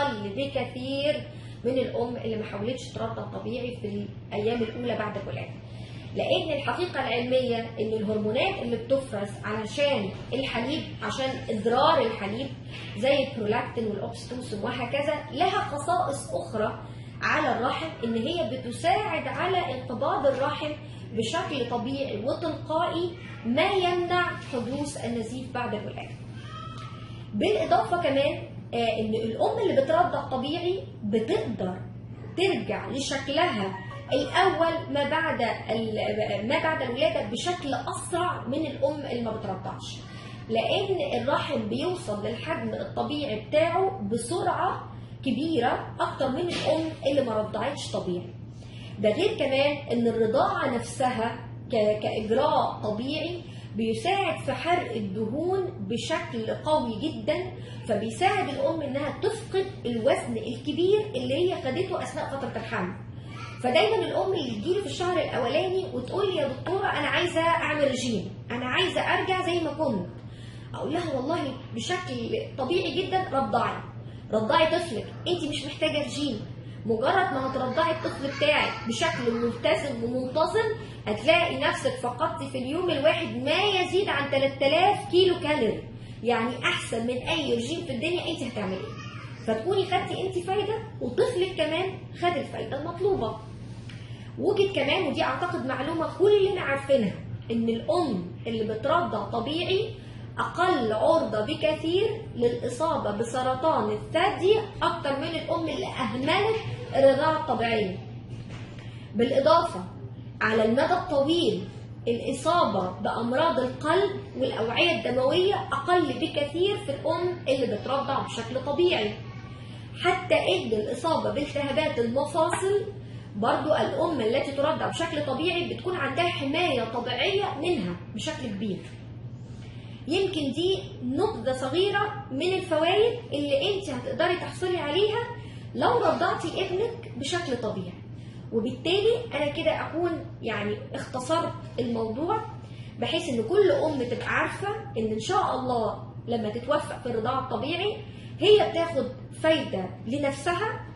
اقل بكثير من الام اللي ما حاولتش ترضع طبيعي في الايام الاولى بعد الولاده. لان الحقيقه العلميه ان الهرمونات اللي بتفرز علشان الحليب، عشان اضرار الحليب، زي البرولاكتين والاوكسيتوسين وهكذا، لها خصائص اخرى على الرحم، ان هي بتساعد على انقباض الرحم بشكل طبيعي وتلقائي، ما يمنع حدوث النزيف بعد الولاده. بالاضافه كمان ان الام اللي بترضع طبيعي بتقدر ترجع لشكلها الاول ما بعد الولاده بشكل اسرع من الام اللي ما بترضعش، لان الرحم بيوصل للحجم الطبيعي بتاعه بسرعه كبيره اكتر من الام اللي ما رضعتش طبيعي. ده غير كمان ان الرضاعه نفسها كاجراء طبيعي بيساعد في حرق الدهون بشكل قوي جدا، فبيساعد الام انها تفقد الوزن الكبير اللي هي خدته اثناء فتره الحمل. فدايما الام اللي تجيلي في الشهر الاولاني وتقول لي يا دكتوره انا عايزه اعمل رجيم، انا عايزه ارجع زي ما كنت، اقول لها والله بشكل طبيعي جدا رضعي طفلك، انت مش محتاجه رجيم. مجرد ما هترضعي الطفل بتاعك بشكل ملتزم ومنتظم هتلاقي نفسك فقدتي في اليوم الواحد ما يزيد عن 3000 كيلو كالوري، يعني احسن من اي رجيم في الدنيا انت هتعمليه. فتكوني خدتي انت فايده وطفلك كمان خد الفايده المطلوبه. وجد كمان، ودي اعتقد معلومه كلنا عارفينها، ان الام اللي بترضع طبيعي اقل عرضه بكثير للاصابه بسرطان الثدي اكتر من الام اللي اهملت الرضاعه الطبيعيه. بالاضافه على المدى الطويل الاصابه بامراض القلب والاوعيه الدمويه اقل بكثير في الام اللي بترضع بشكل طبيعي. حتى ان الاصابه بالتهابات المفاصل برضو الام التي ترضع بشكل طبيعي بتكون عندها حمايه طبيعيه منها بشكل كبير. يمكن دي نبذه صغيره من الفوائد اللي انت هتقدري تحصلي عليها لو رضعتي ابنك بشكل طبيعي. وبالتالي انا كده اكون يعني اختصرت الموضوع، بحيث ان كل ام تبقى عارفه ان شاء الله لما تتوفق في الرضاعه الطبيعي هي بتاخد فايده لنفسها